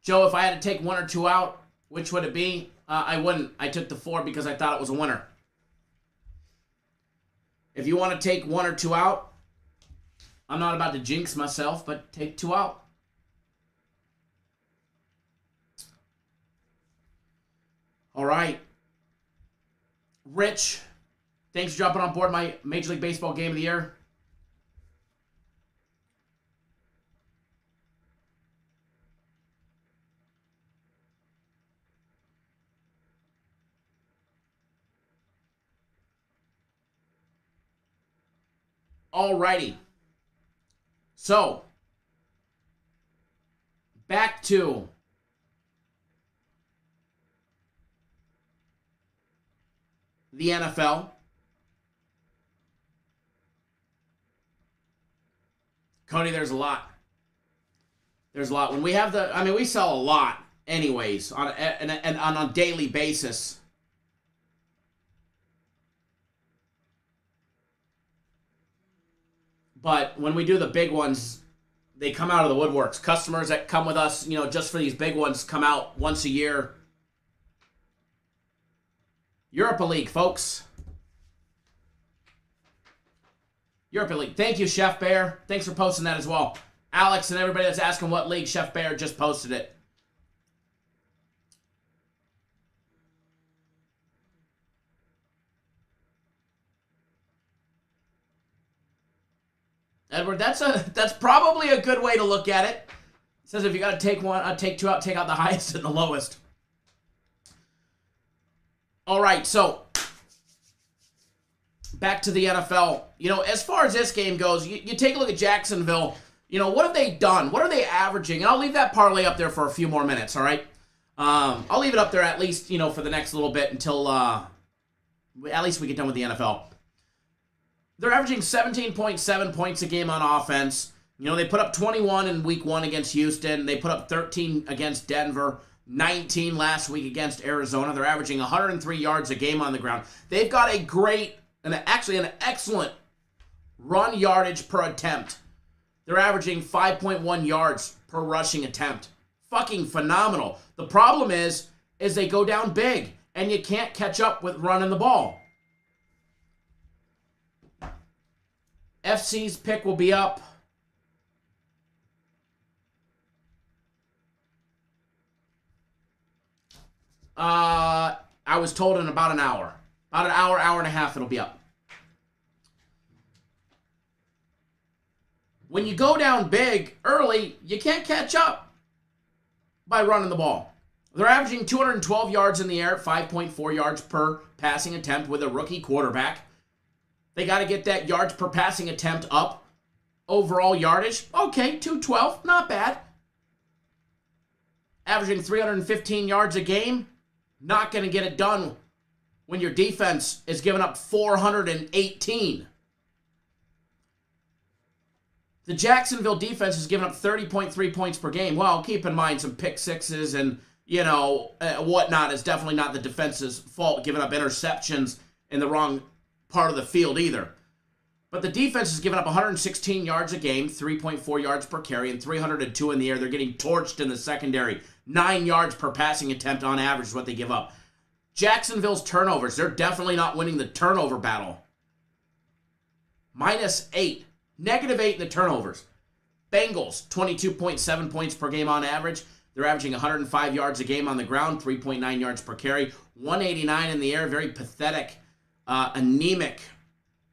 Joe, if I had to take 1 or 2 out, which would it be? I wouldn't. I took the 4 because I thought it was a winner. If you want to take 1 or 2 out, I'm not about to jinx myself, but take 2 out. All right. Rich, thanks for jumping on board my Major League Baseball Game of the Year. Alrighty. So, back to the NFL. Cody, there's a lot. There's a lot. When we have we sell a lot anyways on a daily basis. But when we do the big ones, they come out of the woodworks. Customers that come with us, just for these big ones come out once a year. Europa League, folks. Europa League. Thank you, Chef Bear. Thanks for posting that as well. Alex and everybody that's asking what league, Chef Bear just posted it. Edward, that's probably a good way to look at it. It says if you got to take 1, take 2 out, take out the highest and the lowest. All right, so back to the NFL. As far as this game goes, you take a look at Jacksonville. What have they done? What are they averaging? And I'll leave that parlay up there for a few more minutes, all right? I'll leave it up there at least, for the next little bit until at least we get done with the NFL. They're averaging 17.7 points a game on offense, You know, they put up 21 in week 1 against Houston. They put up 13 against Denver, 19 last week against Arizona. They're averaging 103 yards a game on the ground. They've got a great, and actually an excellent run yardage per attempt. They're averaging 5.1 yards per rushing attempt. Fucking phenomenal. The problem is they go down big, and you can't catch up with running the ball. FC's pick will be up. I was told in about an hour. About an hour, hour and a half, it'll be up. When you go down big early, you can't catch up by running the ball. They're averaging 212 yards in the air, 5.4 yards per passing attempt with a rookie quarterback. They got to get that yards per passing attempt up. Overall yardage, okay, 212, not bad. Averaging 315 yards a game, not going to get it done when your defense is giving up 418. The Jacksonville defense is giving up 30.3 points per game. Well, keep in mind some pick sixes and, whatnot is definitely not the defense's fault, giving up interceptions in the wrong part of the field either. But the defense is giving up 116 yards a game, 3.4 yards per carry, and 302 in the air. They're getting torched in the secondary. 9 yards per passing attempt on average is what they give up. Jacksonville's turnovers, they're definitely not winning the turnover battle. -8. -8 in the turnovers. Bengals, 22.7 points per game on average. They're averaging 105 yards a game on the ground, 3.9 yards per carry, 189 in the air. Very pathetic, anemic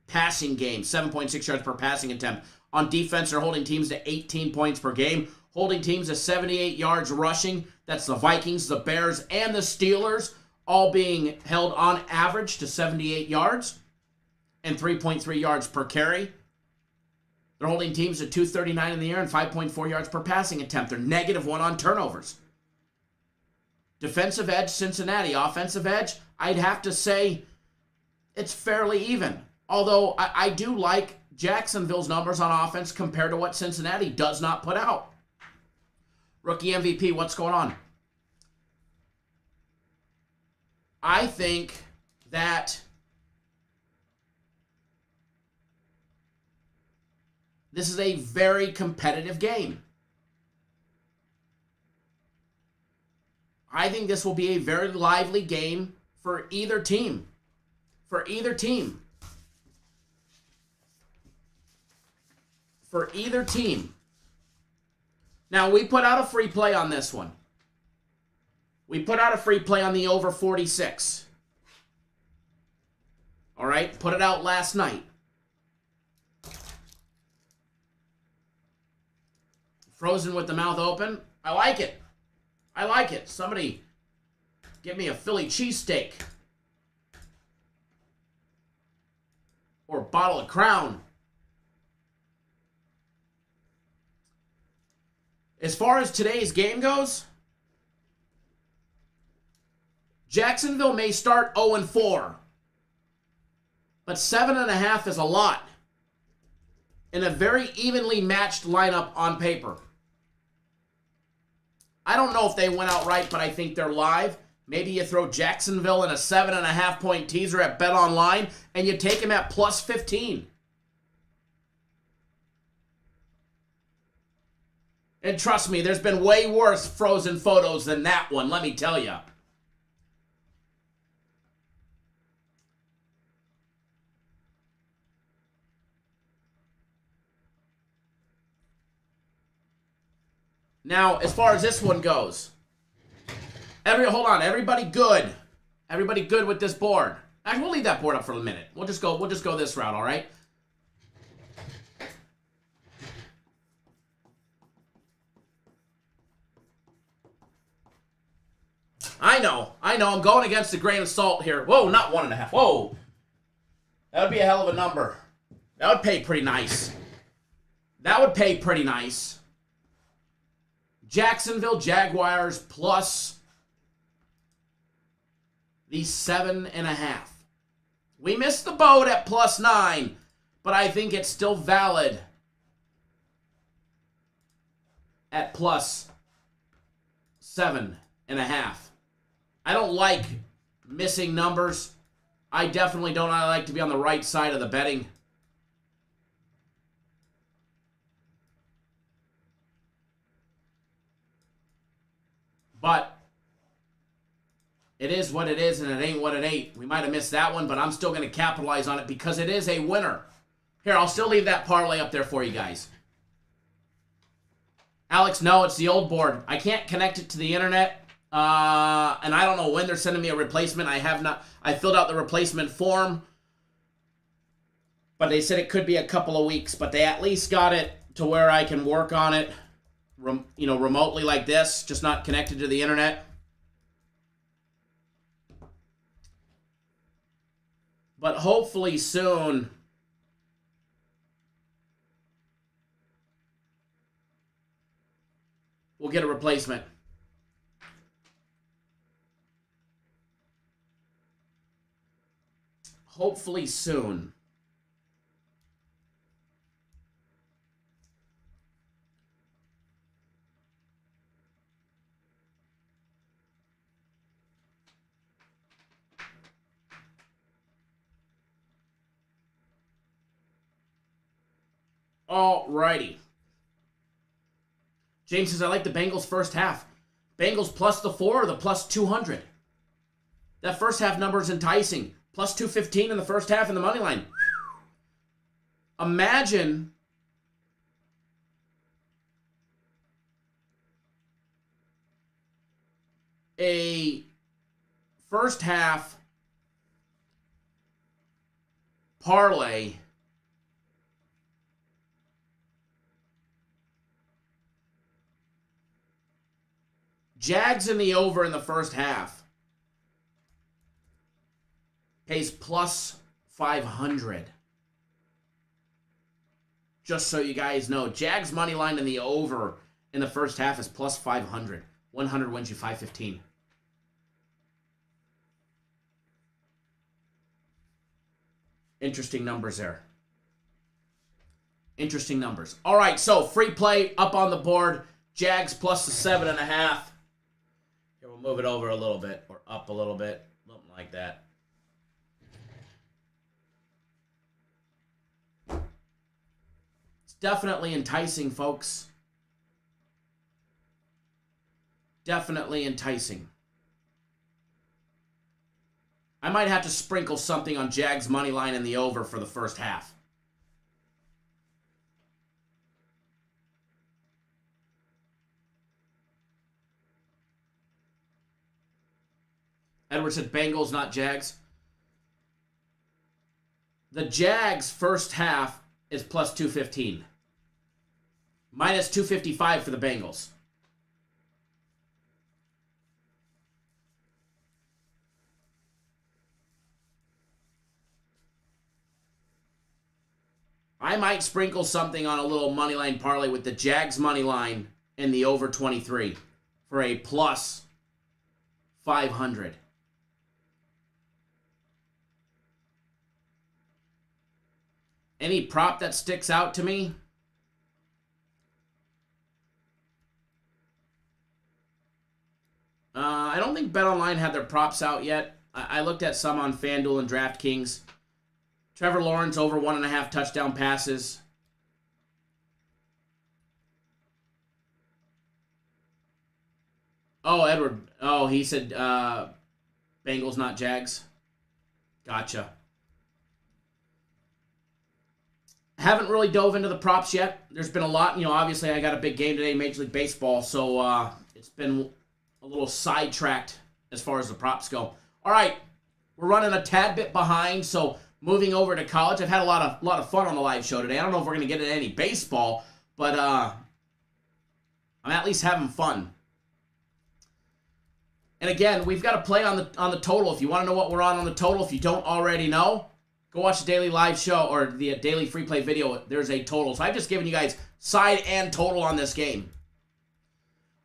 passing game, 7.6 yards per passing attempt. On defense, they're holding teams to 18 points per game, holding teams to 78 yards rushing. That's the Vikings, the Bears, and the Steelers, all being held on average to 78 yards and 3.3 yards per carry. They're holding teams to 239 in the air and 5.4 yards per passing attempt. They're -1 on turnovers. Defensive edge, Cincinnati. Offensive edge, I'd have to say it's fairly even. Although I do like Jacksonville's numbers on offense compared to what Cincinnati does not put out. Rookie MVP, what's going on? I think that this is a very competitive game. I think this will be a very lively game for either team. For either team. For either team. Now, we put out a free play on this one. We put out a free play on the over 46. All right? Put it out last night. Frozen with the mouth open. I like it. I like it. Somebody give me a Philly cheesesteak. Or a bottle of Crown. As far as today's game goes, Jacksonville may start 0-4. But 7.5 is a lot in a very evenly matched lineup on paper. I don't know if they went out right, but I think they're live. Maybe you throw Jacksonville in a 7.5 point teaser at BetOnline, and you take them at +15. And trust me, there's been way worse frozen photos than that one, let me tell you. Now, as far as this one goes, hold on, everybody good. Everybody good with this board. Actually, we'll leave that board up for a minute. We'll just go this route, all right? I know, I'm going against the grain of salt here. Whoa, not 1.5. Whoa. That would be a hell of a number. That would pay pretty nice. That would pay pretty nice. Jacksonville Jaguars plus the 7.5. We missed the boat at +9, but I think it's still valid at plus 7.5. I don't like missing numbers. I definitely don't. I like to be on the right side of the betting. But it is what it is, and it ain't what it ain't. We might have missed that one, but I'm still going to capitalize on it because it is a winner. Here, I'll still leave that parlay up there for you guys. Alex, no, it's the old board. I can't connect it to the internet, and I don't know when they're sending me a replacement. I filled out the replacement form, but they said it could be a couple of weeks, but they at least got it to where I can work on it, remotely like this, just not connected to the internet. But hopefully soon, we'll get a replacement. Hopefully soon. Alrighty. James says, I like the Bengals first half. Bengals plus the 4 or the plus 200? That first half number is enticing. Plus 215 in the first half in the money line. Imagine a first half parlay Jags in the over in the first half pays plus 500. Just so you guys know, Jags money line in the over in the first half is plus 500. 100 wins you 515. Interesting numbers there. Interesting numbers. All right, so free play up on the board. Jags plus the 7.5. Here, we'll move it over a little bit or up a little bit. Something like that. It's definitely enticing, folks. Definitely enticing. I might have to sprinkle something on Jags money line in the over for the first half. Edward said Bengals, not Jags. The Jags first half is plus 215. Minus 255 for the Bengals. I might sprinkle something on a little money line parlay with the Jags money line and the over 23 for a plus 500. Any prop that sticks out to me? I don't think BetOnline had their props out yet. I looked at some on FanDuel and DraftKings. Trevor Lawrence over 1.5 touchdown passes. Oh, Edward. Oh, he said Bengals, not Jags. Gotcha. Haven't really dove into the props yet. There's been a lot. Obviously I got a big game today, Major League Baseball, so it's been a little sidetracked as far as the props go. All right, we're running a tad bit behind, so moving over to college. I've had a lot of fun on the live show today. I don't know if we're going to get into any baseball, but I'm at least having fun. And again, we've got to play on the total. If you want to know what we're on the total, if you don't already know, go watch the daily live show or the daily free play video. There's a total. So I've just given you guys side and total on this game.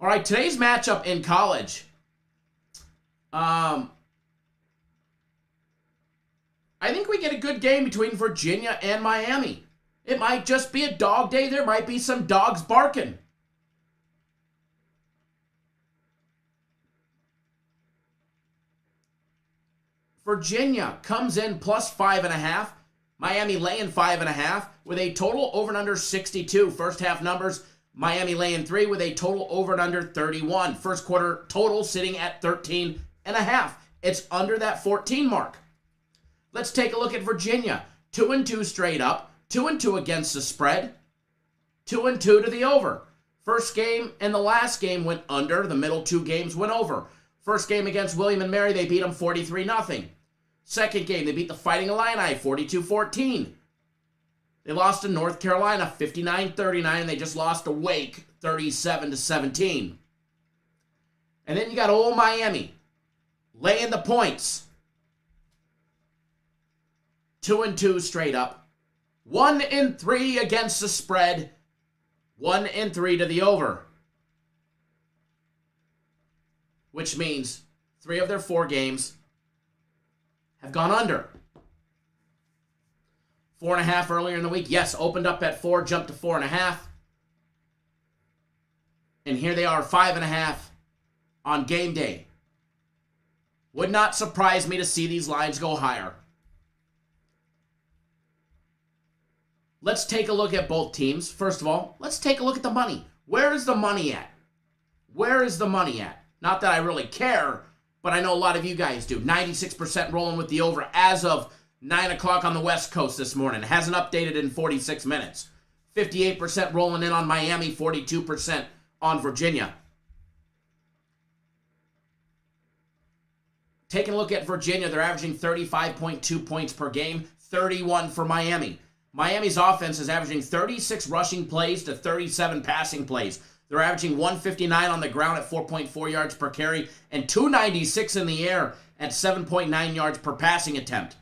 All right, today's matchup in college. I think we get a good game between Virginia and Miami. It might just be a dog day. There might be some dogs barking. Virginia comes in plus 5.5. Miami laying 5.5 with a total over and under 62. First half numbers, Miami laying 3 with a total over and under 31. First quarter total sitting at 13.5. It's under that 14 mark. Let's take a look at Virginia. 2-2 straight up, 2-2 against the spread, 2-2 to the over. First game and the last game went under. The middle two games went over. First game against William & Mary, they beat them 43-0. Second game, they beat the Fighting Illini 42-14. They lost to North Carolina 59-39, and they just lost to Wake 37-17. And then you got old Miami laying the points. 2-2 straight up. 1-3 against the spread. 1-3 to the over. Which means 3 of their 4 games have gone under. 4.5 earlier in the week. Yes, opened up at 4, jumped to 4.5. And here they are, 5.5 on game day. Would not surprise me to see these lines go higher. Let's take a look at both teams. First of all, let's take a look at the money. Where is the money at? Where is the money at? Not that I really care, but I know a lot of you guys do. 96% rolling with the over as of 9 o'clock on the West Coast this morning. It hasn't updated in 46 minutes. 58% rolling in on Miami, 42% on Virginia. Taking a look at Virginia, they're averaging 35.2 points per game, 31 for Miami. Miami's offense is averaging 36 rushing plays to 37 passing plays. They're averaging 159 on the ground at 4.4 yards per carry and 296 in the air at 7.9 yards per passing attempt.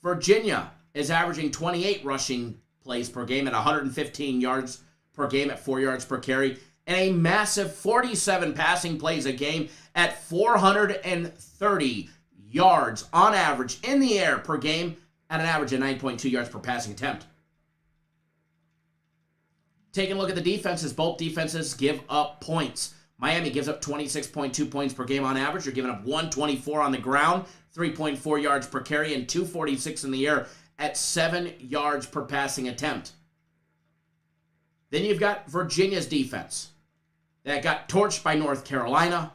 Virginia is averaging 28 rushing plays per game at 115 yards per game at 4 yards per carry and a massive 47 passing plays a game at 430 yards on average in the air per game at an average of 9.2 yards per passing attempt. Taking a look at the defenses, both defenses give up points. Miami gives up 26.2 points per game on average. You're giving up 124 on the ground, 3.4 yards per carry, and 246 in the air at 7 yards per passing attempt. Then you've got Virginia's defense that got torched by North Carolina.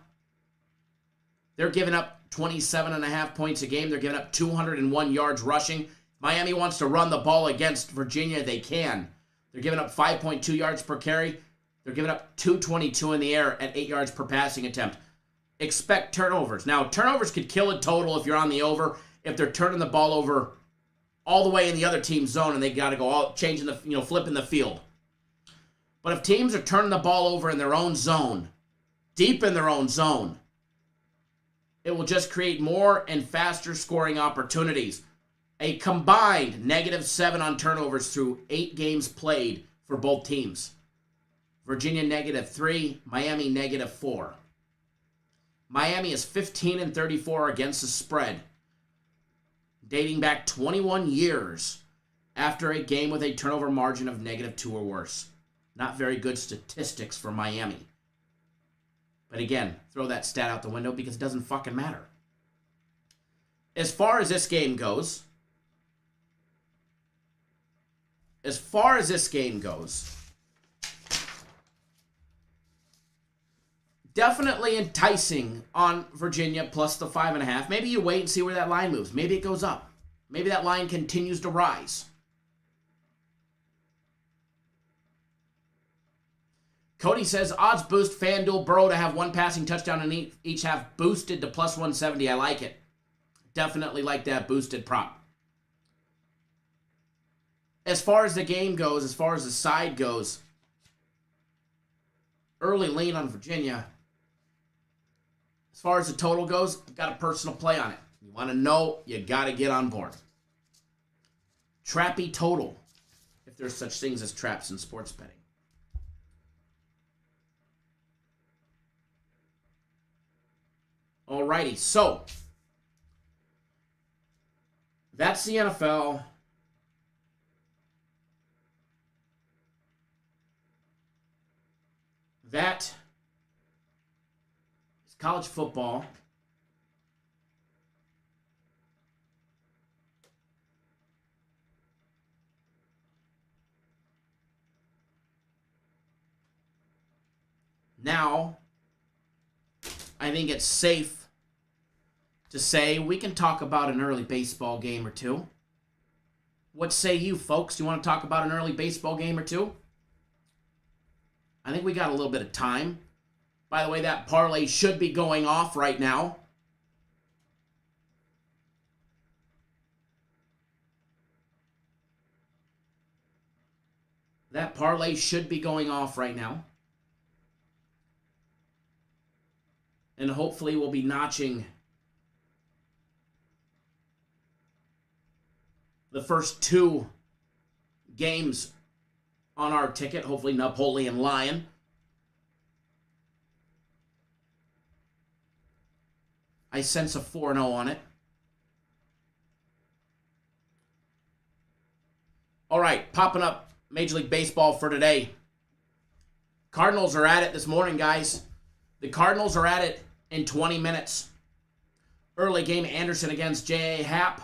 They're giving up 27.5 points a game. They're giving up 201 yards rushing. Miami wants to run the ball against Virginia. They can. They're giving up 5.2 yards per carry. They're giving up 222 in the air at 8 yards per passing attempt. Expect turnovers. Now, turnovers could kill a total if you're on the over. If they're turning the ball over all the way in the other team's zone and they got to go all changing the, flipping the field. But if teams are turning the ball over in their own zone, deep in their own zone, it will just create more and faster scoring opportunities. A combined -7 on turnovers through 8 games played for both teams. Virginia -3, Miami -4. Miami is 15-34 against the spread, dating back 21 years after a game with a turnover margin of -2 or worse. Not very good statistics for Miami. But again, throw that stat out the window because it doesn't fucking matter. As far as this game goes, definitely enticing on Virginia plus the 5.5. Maybe you wait and see where that line moves. Maybe it goes up. Maybe that line continues to rise. Cody says, odds boost FanDuel Burrow to have 1 passing touchdown in each half boosted to plus 170. I like it. Definitely like that boosted prop. As far as the game goes, as far as the side goes, early lean on Virginia. As far as the total goes, I've got a personal play on it. You want to know, you got to get on board. Trappy total, if there's such things as traps in sports betting. Alrighty, so that's the NFL. That is college football. Now, I think it's safe to say we can talk about an early baseball game or two. What say you, folks? Do you want to talk about an early baseball game or two? I think we got a little bit of time. By the way, that parlay should be going off right now. That parlay should be going off right now. And hopefully we'll be notching the first 2 games on our ticket. Hopefully Napoleon Lion. I sense a 4-0 on it. All right, popping up Major League Baseball for today. Cardinals are at it this morning, guys. The Cardinals are at it in 20 minutes. Early game, Anderson against J.A. Happ.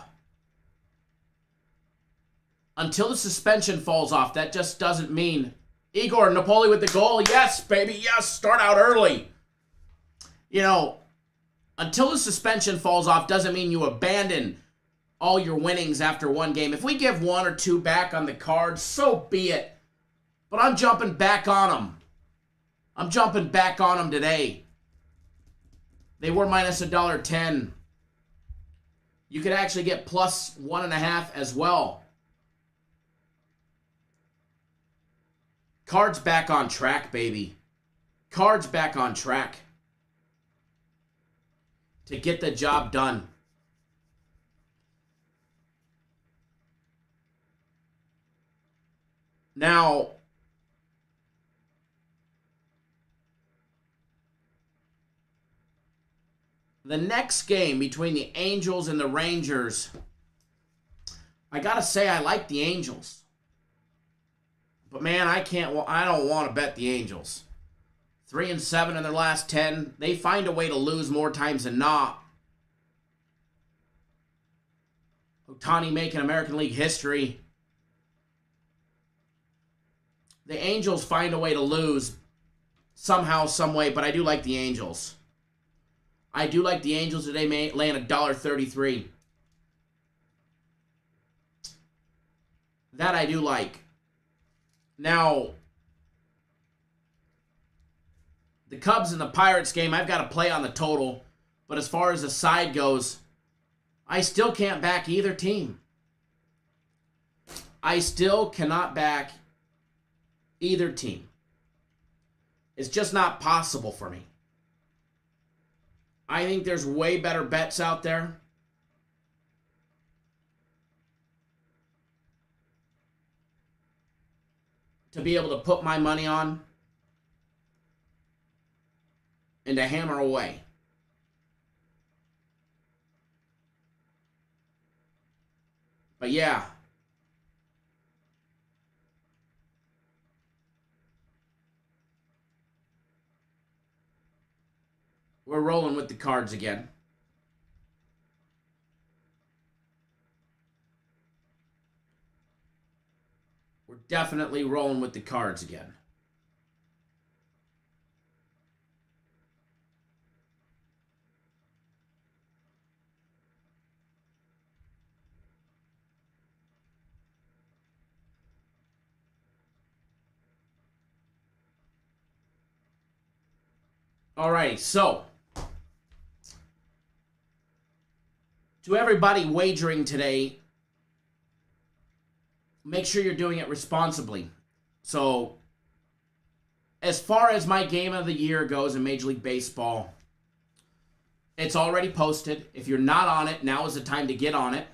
Until the suspension falls off, that just doesn't mean Igor Napoli with the goal. Yes, baby, yes, start out early. You know, until the suspension falls off doesn't mean you abandon all your winnings after one game. If we give 1 or 2 back on the Cards, so be it. But I'm jumping back on them. I'm jumping back on them today. They were minus $1.10. You could actually get plus 1.5 as well. Cards back on track, baby. Cards back on track to get the job done. Now, the next game between the Angels and the Rangers, I gotta say I like the Angels. But man, I don't want to bet the Angels. 3-7 in their last 10. They find a way to lose more times than not. Ohtani making American League history. The Angels find a way to lose somehow, some way, but I do like the Angels. I do like the Angels today, laying $1.33. That I do like. Now, the Cubs and the Pirates game, I've got to play on the total. But as far as the side goes, I still can't back either team. I still cannot back either team. It's just not possible for me. I think there's way better bets out there. To be able to put my money on and to hammer away. But yeah. We're rolling with the Cards again. We're definitely rolling with the Cards again. All right, so to everybody wagering today, make sure you're doing it responsibly. So, as far as my game of the year goes in Major League Baseball, it's already posted. If you're not on it, now is the time to get on it.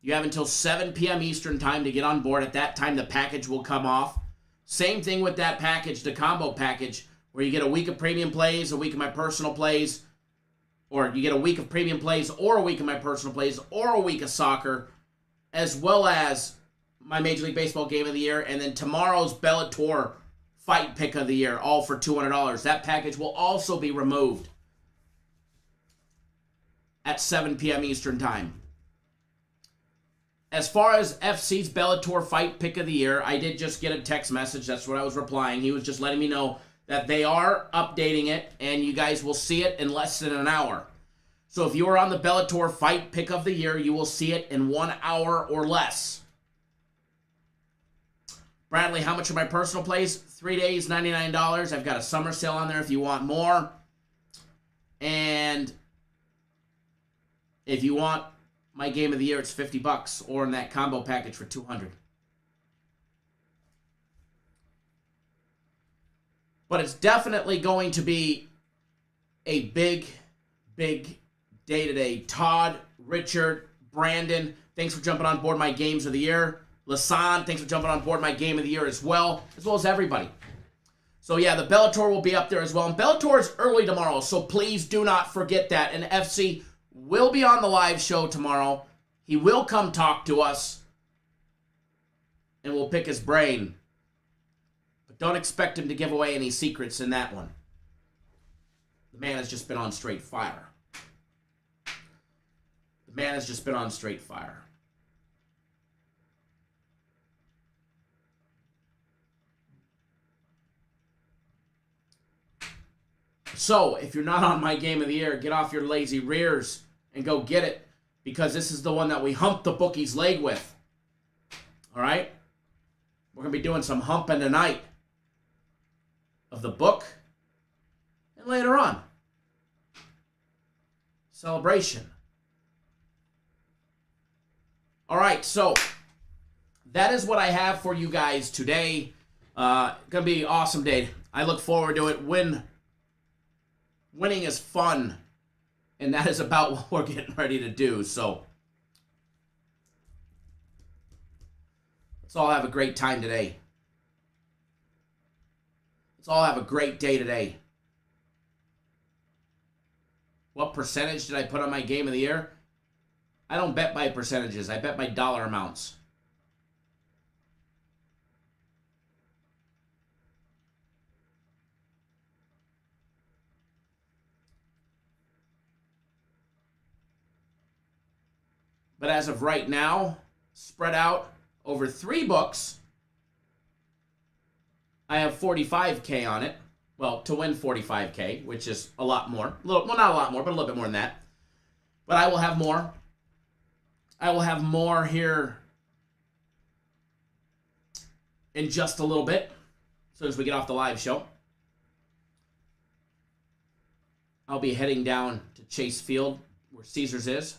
You have until 7 p.m. Eastern time to get on board. At that time, the package will come off. Same thing with that package, the combo package, where you get a week of premium plays, a week of my personal plays, or you get a week of premium plays, or a week of my personal plays, or a week of soccer, as well as my Major League Baseball game of the year, and then tomorrow's Bellator fight pick of the year, all for $200. That package will also be removed at 7 p.m. Eastern time. As far as FC's Bellator fight pick of the year, I did just get a text message. That's what I was replying. He was just letting me know that they are updating it, and you guys will see it in less than an hour. So if you are on the Bellator Fight Pick of the Year, you will see it in 1 hour or less. Bradley, how much are my personal plays? 3 days, $99. I've got a summer sale on there if you want more. And if you want my game of the year, it's $50, or in that combo package for $200. But it's definitely going to be a big, big day today. Todd, Richard, Brandon, thanks for jumping on board my games of the year. Lasan, thanks for jumping on board my game of the year as well as everybody. So yeah, the Bellator will be up there as well. And Bellator is early tomorrow, so please do not forget that. And FC will be on the live show tomorrow. He will come talk to us, and we'll pick his brain. But don't expect him to give away any secrets in that one. The man has just been on straight fire. The man has just been on straight fire. So, if you're not on my game of the year, get off your lazy rears and go get it, because this is the one that we hump the bookie's leg with. All right? We're going to be doing some humping tonight of the book, and later on, celebration. All right, so that is what I have for you guys today. Going to be an awesome day. I look forward to it. Winning is fun, and that is about what we're getting ready to do. So let's all have a great time today. Let's all have a great day today. What percentage did I put on my game of the year? I don't bet by percentages. I bet by dollar amounts. But as of right now, spread out over 3 books, I have 45K on it. Well, to win 45K, which is a lot more. Well, not a lot more, but a little bit more than that. But I will have more. I will have more here in just a little bit, as soon as we get off the live show. I'll be heading down to Chase Field, where Caesars is,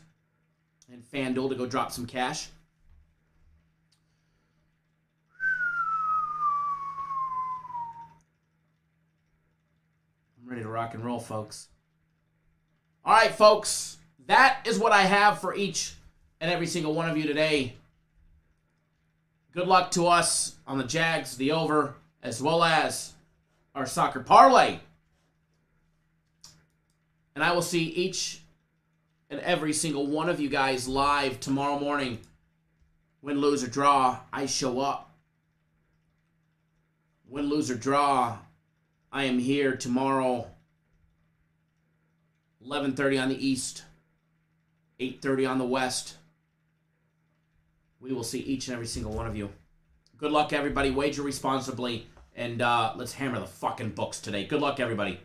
and FanDuel to go drop some cash. I'm ready to rock and roll, folks. All right, folks. That is what I have for each and every single one of you today. Good luck to us on the Jags, the over, as well as our soccer parlay. And I will see each and every single one of you guys live tomorrow morning. Win, lose, or draw, I show up. Win, lose, or draw, I am here tomorrow. 11:30 on the East, 8:30 on the West. We will see each and every single one of you. Good luck, everybody. Wager responsibly, and let's hammer the fucking books today. Good luck, everybody.